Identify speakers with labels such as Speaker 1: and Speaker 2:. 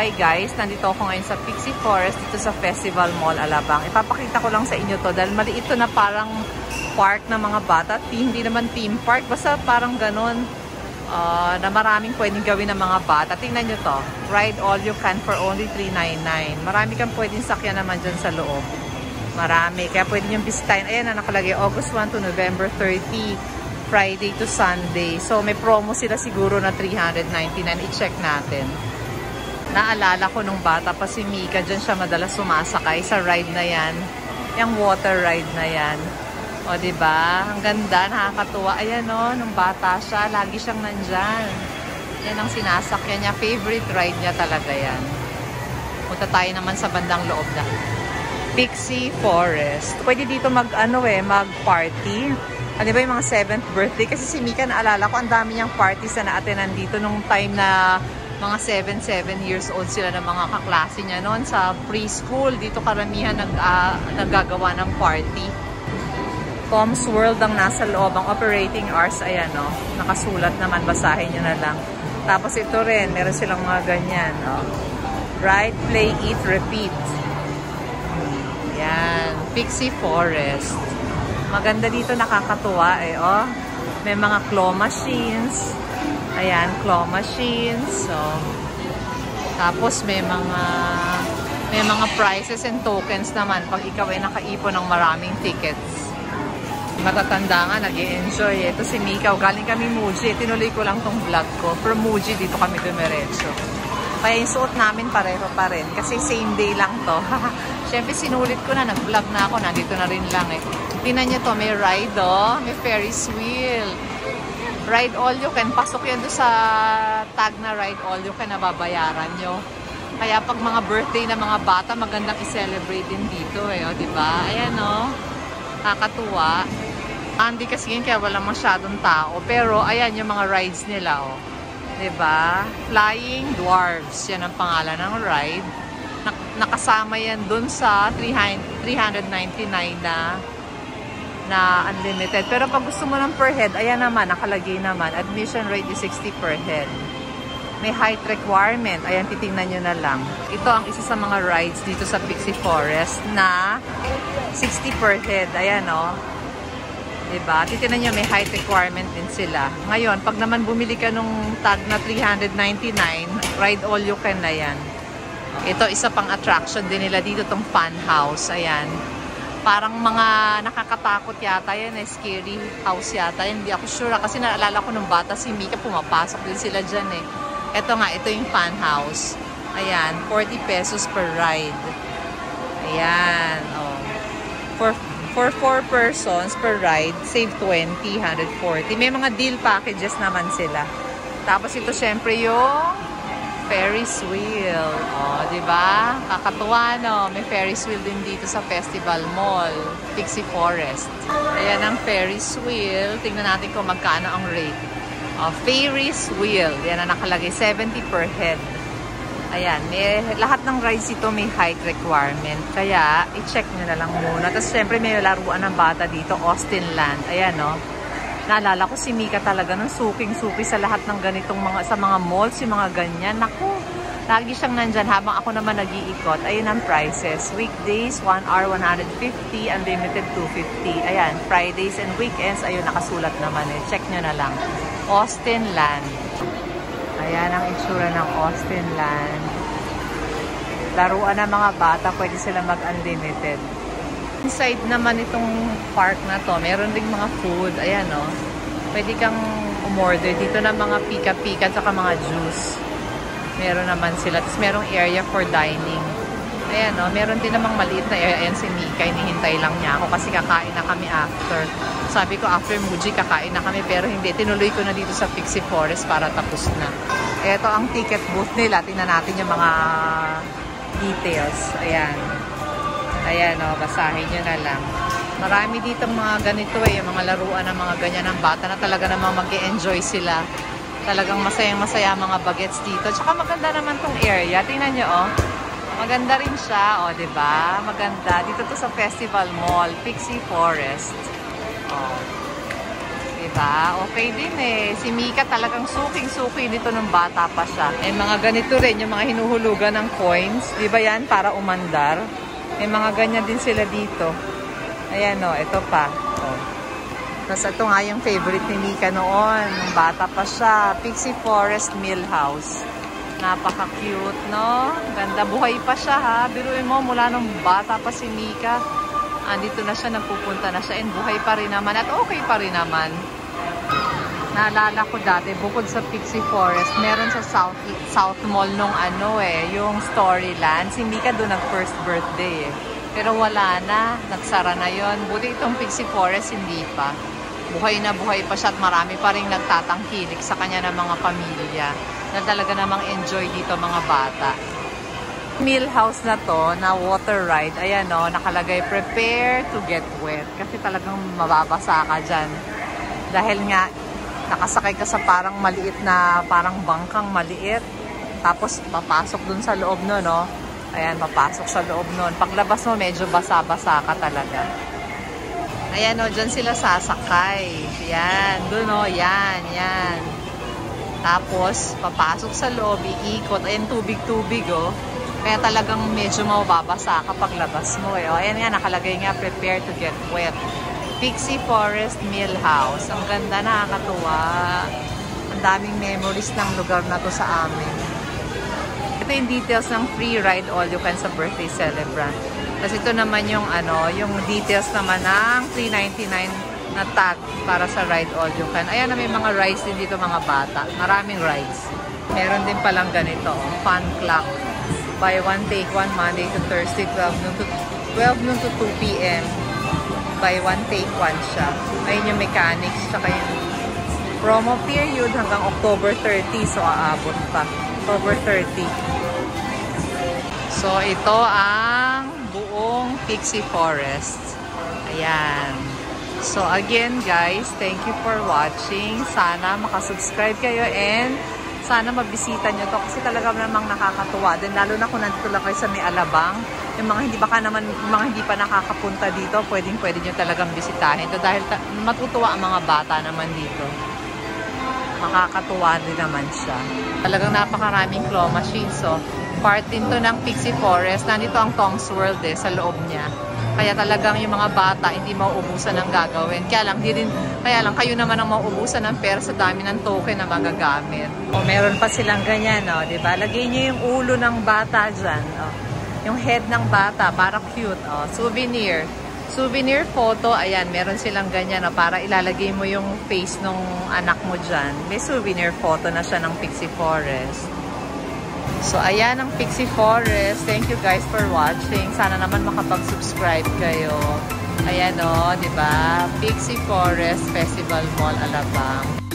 Speaker 1: Hi guys, nandito ako ngayon sa Pixie Forest dito sa Festival Mall, Alabang. Ipapakita ko lang sa inyo to dahil maliit to na parang park ng mga bata. Hindi naman theme park, basta parang ganun na maraming pwedeng gawin ng mga bata. Tingnan nyo to. Ride all you can for only $3.99. Marami kang pwedeng sakyan naman dyan sa loob. Marami. Kaya pwede nyo bisitahin. Ayan na nakalagay August 1 to November 30. Friday to Sunday. So may promo sila siguro na $399. I-check natin. Naalala ko nung bata pa si Mika, dyan siya madalas sumasakay sa ride na yan. Yung water ride na yan. O diba? Ang ganda, nakakatuwa. Ayan o, nung bata siya, lagi siyang nandyan. Yan ang sinasakyan niya. Favorite ride niya talaga yan. Punta tayo naman sa bandang loob na Pixie Forest. Pwede dito mag-party. Ano ba yung mga 7th birthday? Kasi si Mika, naalala ko, ang dami niyang parties na na-attendan dito nung time na mga 7 years old sila ng mga kaklase niya noon sa preschool. Dito karamihan naggagawa ng party. Tom's World ang nasa loob. Ang operating hours, ayan o. Nakasulat naman, basahin nyo na lang. Tapos ito rin, meron silang mga ganyan. Ride, play, eat, repeat. Yan. Pixie Forest. Maganda dito, nakakatuwa eh, oh. May mga claw machines. Ayan, claw machines. So, tapos may mga prizes and tokens naman pag ikaw ay nakaipon ng maraming tickets. Matatanda nga, nag-i-enjoy. Ito si Mika, galing kami Muji. Tinuloy ko lang tong vlog ko. From Muji, dito kami dumiretso. Kaya yung suot namin pareho pa rin. Kasi same day lang to. Siyempre, sinulit ko na. Nag-vlog na ako. Nandito na rin lang eh. Tingnan nyo to, may ride oh. May Ferris wheel. Ride all you can. Pasok yan doon sa tag na ride all you can na babayaran nyo. Kaya pag mga birthday na mga bata, magandang i-celebrate din dito eh. O, diba? Ayan oh. Kakatuwa. Hindi kasi yun kaya walang masyadong tao. Pero ayan yung mga rides nila oh. Diba? Flying Dwarfs. Yan ang pangalan ng ride. Nakasama yan dun sa $399 na unlimited. Pero pag gusto mo ng per head, ayan naman, nakalagay naman. Admission rate is $60 per head. May height requirement. Ayan, titingnan nyo na lang. Ito ang isa sa mga rides dito sa Pixie Forest na $60 per head. Ayan o. Diba? Titingnan nyo, may height requirement din sila. Ngayon, pag naman bumili ka nung tag na $399, ride all you can na yan. Ito, isa pang attraction din nila dito, tong fun house. Ayan. Parang mga nakakatakot yata yan eh. Scary house yata. Hindi ako sure. Kasi naalala ko nung bata si Mika, pumapasok din sila dyan eh. Ito nga, ito yung fun house. Ayan, 40 pesos per ride. Ayan. Oh. For 4 persons per ride, save 20, 140. May mga deal packages naman sila. Tapos ito syempre yung Ferris wheel. O, diba? Kakatuwa, no? May Ferris wheel din dito sa Festival Mall, Pixie Forest. Ayan ang Ferris wheel. Tingnan natin kung magkano ang rate. O, Ferris wheel. Yan ang nakalagay. 70 per head. Ayan. Lahat ng rides ito may height requirement. Kaya, i-check nyo na lang muna. Tapos, syempre, may laruan ng bata dito. Austin Land. Ayan, no? Naalala ko si Mika talaga nung suking-suki sa lahat ng ganitong sa mga malls, yung mga ganyan. Naku, lagi siyang nandyan habang ako naman nag-iikot. Ayun ang prices. Weekdays, 1 hour, 150. Unlimited, 250. Ayan, Fridays and weekends, ayun, nakasulat naman eh. Check nyo na lang. Austin Land. Ayan ang itsura ng Austin Land. Laruan ng mga bata, pwede sila mag-unlimited. Inside naman itong park na to, meron ding mga food. Ayan o. Pwede kang umorder dito ng mga pika-pika at saka mga juice. Meron naman sila. Tapos merong area for dining. Ayan o. Meron din namang maliit na area. Ayan si Mika. Hinihintay lang niya ako kasi kakain na kami after. Sabi ko after Muji kakain na kami. Pero hindi. Tinuloy ko na dito sa Pixie Forest para tapos na. Ito ang ticket booth nila. Tingnan natin yung mga details. Ayan. Ayan o, basahin nyo na lang. Marami dito mga ganito eh, yung mga laruan ng mga ganyan ng bata na talaga namang mag-e-enjoy sila. Talagang masayang-masaya mga bagets dito. Tsaka maganda naman tong area. Tingnan nyo o. Maganda rin siya o, diba? Maganda. Dito to sa Festival Mall, Pixie Forest. O. Diba? Okay din eh. Si Mika talagang suking-suki dito nung bata pa siya. Eh, mga ganito rin, yung mga hinuhulugan ng coins. Diba yan? Para umandar. May mga ganyan din sila dito. Ayan o, ito pa. Oh. Tapos ito nga yung favorite ni Mika noon. Nung bata pa siya. Pixie Forest Millhouse. Napaka-cute, no? Ganda. Buhay pa siya, ha? Biruin mo, mula nung bata pa si Mika. Andito na siya, nagpupunta na siya. And buhay pa rin naman. At okay pa rin naman. Naalala ko dati, bukod sa Pixie Forest, meron sa South Mall nung yung Storyland. Si Mika doon nag-first birthday eh. Pero wala na. Nagsara na yon. Buti itong Pixie Forest, hindi pa. Buhay na buhay pa siya at marami pa rin nagtatangkilik sa kanya ng mga pamilya. Na talaga namang enjoy dito mga bata. Millhouse na to, na water ride, ayan o, nakalagay, prepare to get wet. Kasi talagang mababasa ka dyan. Dahil nga, nakasakay ka sa parang maliit na, parang bangkang maliit. Tapos, papasok dun sa loob nun, no? Ayan, papasok sa loob nun. Paglabas mo, medyo basa-basa ka talaga. Ayan o, dyan sila sasakay. Yan, dun o, yan. Tapos, papasok sa loob, iikot. Ayan, tubig-tubig o. Kaya talagang medyo mababasa kapag labas mo eh. O, ayan nga, nakalagay nga, prepare to get wet. Pixie Forest Millhouse. Ang ganda, nakakatuwa. Ang daming memories ng lugar na to sa amin. Ito yung details ng free ride all you can sa birthday celebrant. Kasi ito naman yung yung details naman ng $3.99 na tag para sa ride all you can. Ayan na, may mga rides din dito mga bata. Maraming rides. Meron din palang ganito, fun clock. Buy one, take one, Monday to Thursday, 12 noon to 2 p.m. Buy one, take one siya. Ayun yung mechanics, tsaka yung promo period hanggang October 30. So, aabot pa. October 30. So, ito ang buong Pixie Forest. Ayan. So, again guys, thank you for watching. Sana makasubscribe kayo and sana mabisita nyo to kasi talaga namang nakakatuwa din. Lalo na kung nandito lang kayo sa may Alabang. Yung mga hindi pa nakakapunta dito, pwedeng nyo talagang bisitahin to dahil matutuwa ang mga bata naman dito. Makakatuwa din naman siya. Talagang napakaraming claw machines. So, part din to ng Pixie Forest. Nandito ang Tom's World sa loob niya. Kaya talagang yung mga bata hindi mauubusan ng gagawin. Kaya lang kayo naman ang mauubusan ng pera sa dami ng token na magagamit. O meron pa silang ganyan, no, 'di ba? Lagay niyo yung ulo ng bata diyan, yung head ng bata para cute, souvenir. Souvenir photo, ayan, meron silang ganyan, para ilalagay mo yung face ng anak mo diyan. May souvenir photo na siya ng Pixie Forest. So, ayan ang Pixie Forest. Thank you guys for watching. Sana naman makapag-subscribe kayo. Ayan o, diba? Pixie Forest Festival Mall, Alabang.